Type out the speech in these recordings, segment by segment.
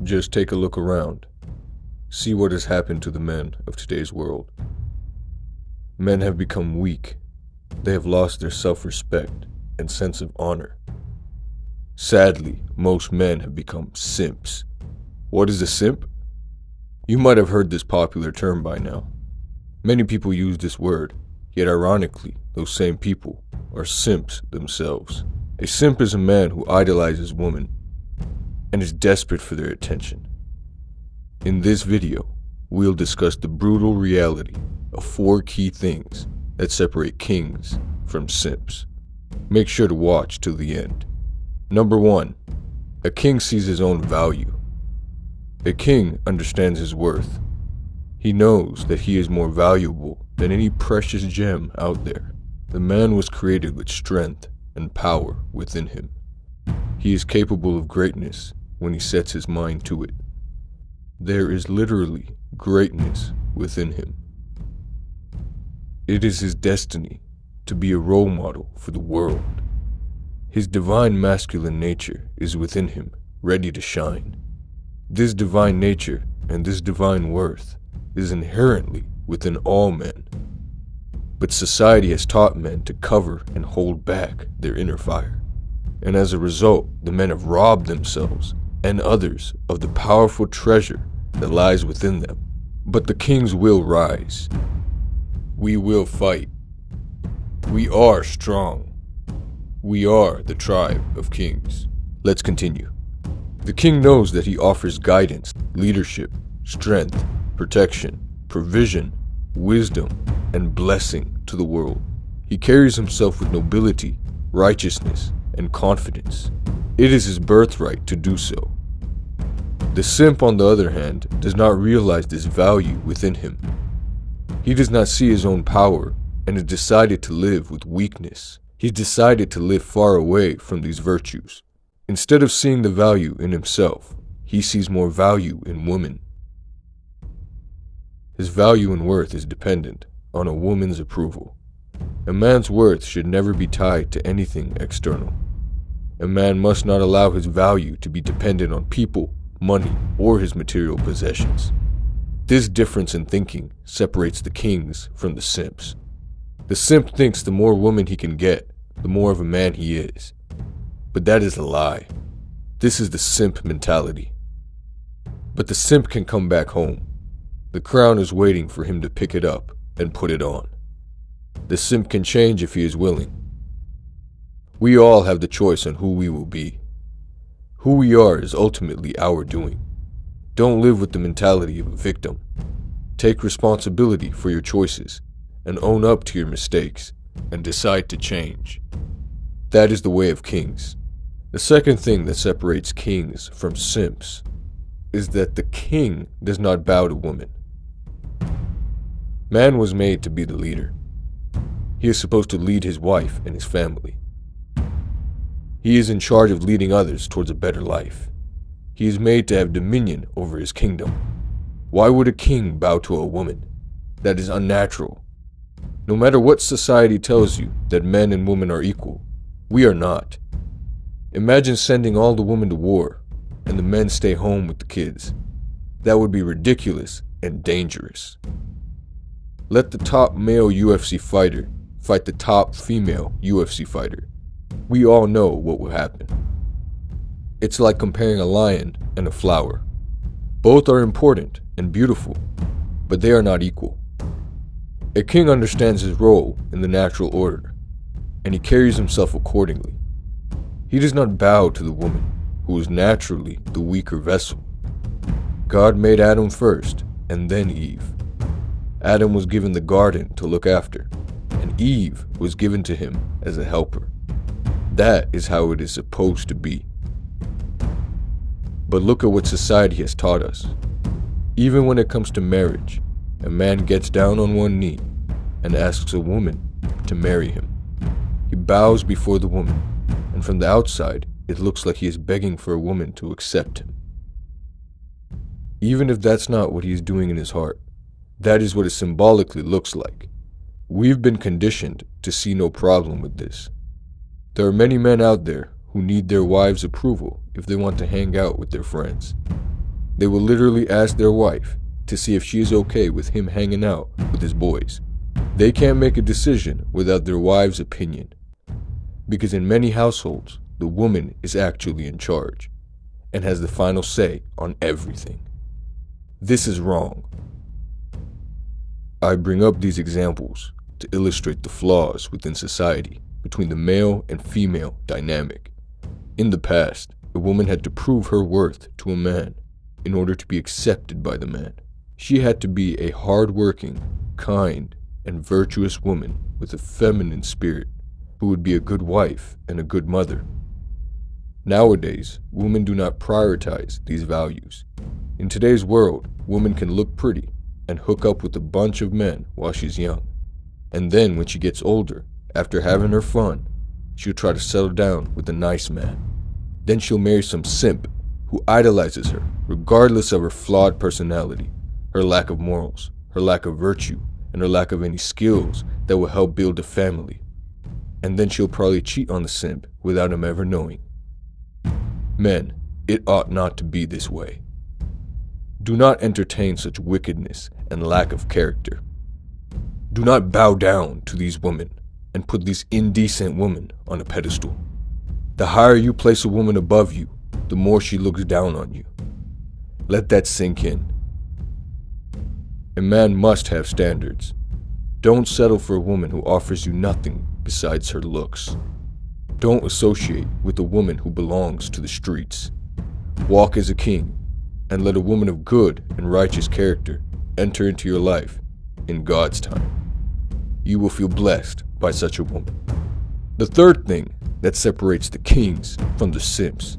Just take a look around. See what has happened to the men of today's world. Men have become weak. They have lost their self-respect and sense of honor. Sadly, most men have become simps. What is a simp? You might have heard this popular term by now. Many people use this word, yet ironically, those same people are simps themselves. A simp is a man who idolizes women and is desperate for their attention. In this video, we'll discuss the brutal reality of 4 key things that separate kings from simps. Make sure to watch till the end. Number 1. A king sees his own value. A king understands his worth. He knows that he is more valuable than any precious gem out there. The man was created with strength and power within him. He is capable of greatness when he sets his mind to it. There is literally greatness within him. It is his destiny to be a role model for the world. His divine masculine nature is within him, ready to shine. This divine nature and this divine worth is inherently within all men. But society has taught men to cover and hold back their inner fire. And as a result, the men have robbed themselves and others of the powerful treasure that lies within them. But the kings will rise. We will fight. We are strong. We are the tribe of kings. Let's continue. The king knows that he offers guidance, leadership, strength, protection, provision, wisdom, and blessing to the world. He carries himself with nobility, righteousness, and confidence. It is his birthright to do so. The simp, on the other hand, does not realize this value within him. He does not see his own power and has decided to live with weakness. He's decided to live far away from these virtues. Instead of seeing the value in himself, he sees more value in women. His value and worth is dependent on a woman's approval. A man's worth should never be tied to anything external. A man must not allow his value to be dependent on people, money, or his material possessions. This difference in thinking separates the kings from the simps. The simp thinks the more women he can get, the more of a man he is. But that is a lie. This is the simp mentality. But the simp can come back home. The crown is waiting for him to pick it up and put it on. The simp can change if he is willing. We all have the choice on who we will be. Who we are is ultimately our doing. Don't live with the mentality of a victim. Take responsibility for your choices and own up to your mistakes and decide to change. That is the way of kings. The second thing that separates kings from simps is that the king does not bow to women. Man was made to be the leader. He is supposed to lead his wife and his family. He is in charge of leading others towards a better life. He is made to have dominion over his kingdom. Why would a king bow to a woman? That is unnatural. No matter what society tells you that men and women are equal, we are not. Imagine sending all the women to war and the men stay home with the kids. That would be ridiculous and dangerous. Let the top male UFC fighter fight the top female UFC fighter. We all know what will happen. It's like comparing a lion and a flower. Both are important and beautiful, but they are not equal. A king understands his role in the natural order, and he carries himself accordingly. He does not bow to the woman, who is naturally the weaker vessel. God made Adam first, and then Eve. Adam was given the garden to look after, and Eve was given to him as a helper. That is how it is supposed to be. But look at what society has taught us. Even when it comes to marriage, a man gets down on one knee and asks a woman to marry him. He bows before the woman, and from the outside, it looks like he is begging for a woman to accept him. Even if that's not what he is doing in his heart, that is what it symbolically looks like. We've been conditioned to see no problem with this. There are many men out there who need their wives' approval if they want to hang out with their friends. They will literally ask their wife to see if she is okay with him hanging out with his boys. They can't make a decision without their wife's opinion, because in many households, the woman is actually in charge and has the final say on everything. This is wrong. I bring up these examples to illustrate the flaws within society between the male and female dynamic. In the past, a woman had to prove her worth to a man in order to be accepted by the man. She had to be a hard-working, kind, and virtuous woman with a feminine spirit who would be a good wife and a good mother. Nowadays, women do not prioritize these values. In today's world, women can look pretty and hook up with a bunch of men while she's young. And then when she gets older, after having her fun, she'll try to settle down with a nice man. Then she'll marry some simp who idolizes her, regardless of her flawed personality, her lack of morals, her lack of virtue, and her lack of any skills that will help build a family. And then she'll probably cheat on the simp without him ever knowing. Men, it ought not to be this way. Do not entertain such wickedness and lack of character. Do not bow down to these women and put these indecent women on a pedestal. The higher you place a woman above you, the more she looks down on you. Let that sink in. A man must have standards. Don't settle for a woman who offers you nothing besides her looks. Don't associate with a woman who belongs to the streets. Walk as a king, and let a woman of good and righteous character enter into your life in God's time. You will feel blessed by such a woman. The third thing that separates the kings from the simps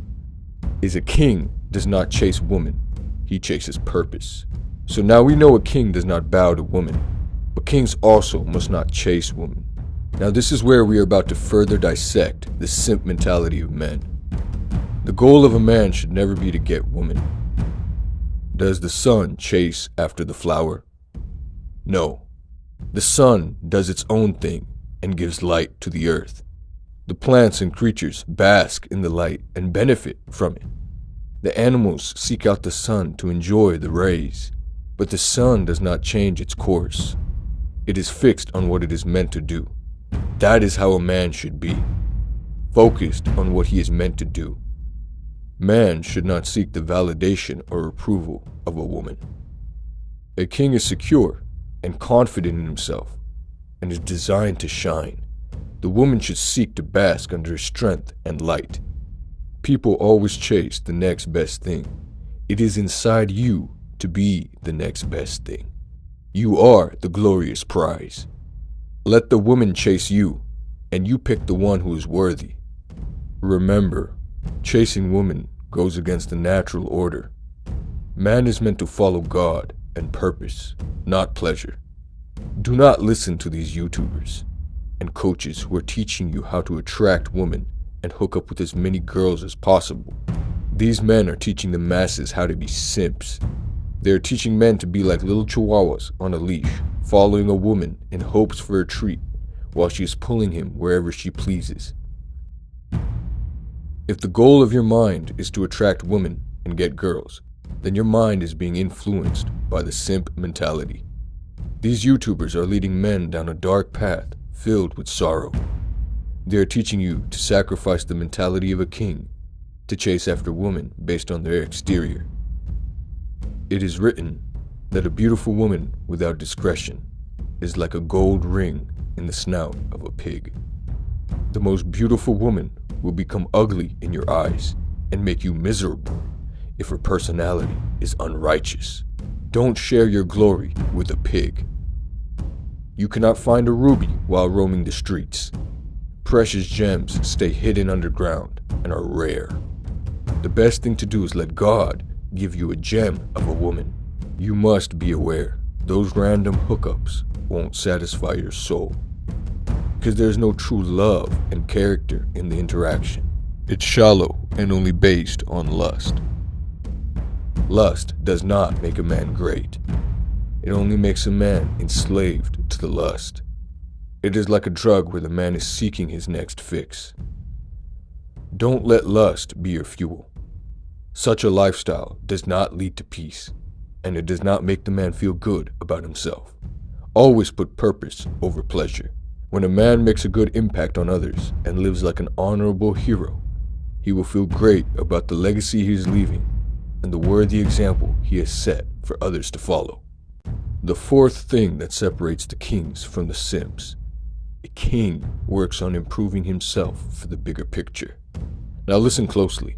is a king does not chase women, he chases purpose. So now we know a king does not bow to women, but kings also must not chase women. Now this is where we are about to further dissect the simp mentality of men. The goal of a man should never be to get women. Does the sun chase after the flower? No. The sun does its own thing and gives light to the earth. The plants and creatures bask in the light and benefit from it. The animals seek out the sun to enjoy the rays, but the sun does not change its course. It is fixed on what it is meant to do. That is how a man should be, focused on what he is meant to do. Man should not seek the validation or approval of a woman. A king is secure and confident in himself and is designed to shine. The woman should seek to bask under his strength and light. People always chase the next best thing. It is inside you to be the next best thing. You are the glorious prize. Let the woman chase you, and you pick the one who is worthy. Remember, chasing women goes against the natural order. Man is meant to follow God and purpose, not pleasure. Do not listen to these YouTubers and coaches who are teaching you how to attract women and hook up with as many girls as possible. These men are teaching the masses how to be simps. They are teaching men to be like little chihuahuas on a leash, following a woman in hopes for a treat while she is pulling him wherever she pleases. If the goal of your mind is to attract women and get girls, then your mind is being influenced by the simp mentality. These YouTubers are leading men down a dark path filled with sorrow. They are teaching you to sacrifice the mentality of a king to chase after women based on their exterior. It is written that a beautiful woman without discretion is like a gold ring in the snout of a pig. The most beautiful woman will become ugly in your eyes and make you miserable if her personality is unrighteous. Don't share your glory with a pig. You cannot find a ruby while roaming the streets. Precious gems stay hidden underground and are rare. The best thing to do is let God give you a gem of a woman. You must be aware those random hookups won't satisfy your soul, because there's no true love and character in the interaction. It's shallow and only based on lust. Lust does not make a man great. It only makes a man enslaved to the lust. It is like a drug where the man is seeking his next fix. Don't let lust be your fuel. Such a lifestyle does not lead to peace, and it does not make the man feel good about himself. Always put purpose over pleasure. When a man makes a good impact on others and lives like an honorable hero, he will feel great about the legacy he is leaving and the worthy example he has set for others to follow. The fourth thing that separates the kings from the simps: a king works on improving himself for the bigger picture. Now listen closely.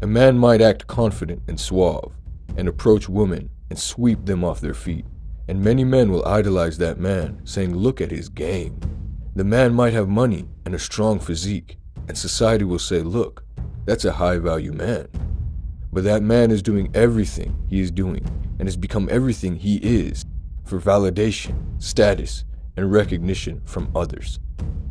A man might act confident and suave and approach women and sweep them off their feet, and many men will idolize that man, saying, "Look at his game." The man might have money and a strong physique, and society will say, "Look, that's a high-value man." But that man is doing everything he is doing and has become everything he is for validation, status, and recognition from others.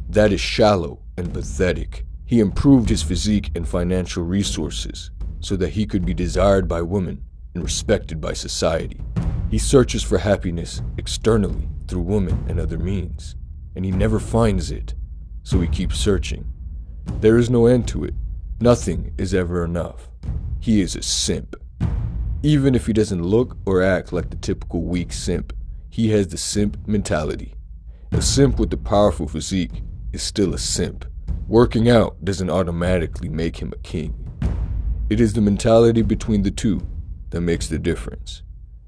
That is shallow and pathetic. He improved his physique and financial resources so that he could be desired by women and respected by society. He searches for happiness externally through women and other means, and he never finds it, so he keeps searching. There is no end to it. Nothing is ever enough. He is a simp. Even if he doesn't look or act like the typical weak simp, he has the simp mentality. A simp with a powerful physique is still a simp. Working out doesn't automatically make him a king. It is the mentality between the two that makes the difference.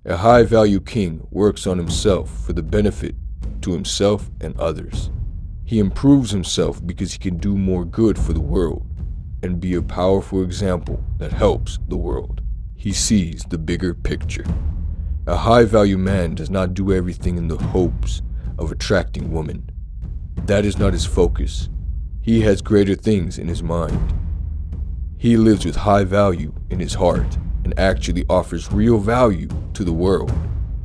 A high-value king works on himself for the benefit to himself and others. He improves himself because he can do more good for the world and be a powerful example that helps the world. He sees the bigger picture. A high-value man does not do everything in the hopes of attracting women. That is not his focus. He has greater things in his mind. He lives with high value in his heart and actually offers real value to the world.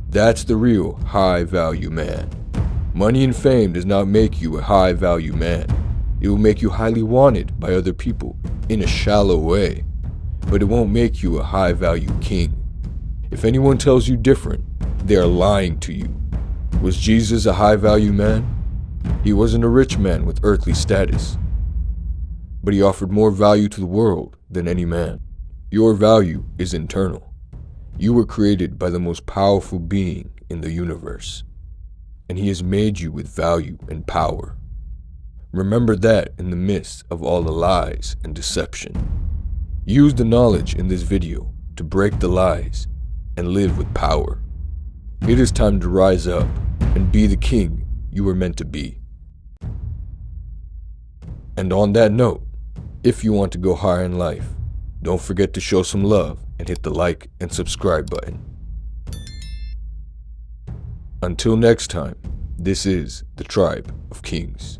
That's the real high-value man. Money and fame does not make you a high-value man. It will make you highly wanted by other people in a shallow way, but it won't make you a high-value king. If anyone tells you different, they are lying to you. Was Jesus a high-value man? He wasn't a rich man with earthly status, but he offered more value to the world than any man. Your value is internal. You were created by the most powerful being in the universe, and he has made you with value and power. Remember that in the midst of all the lies and deception. Use the knowledge in this video to break the lies and live with power. It is time to rise up and be the king you were meant to be. And on that note, if you want to go higher in life, don't forget to show some love and hit the like and subscribe button. Until next time, this is the Tribe of Kings.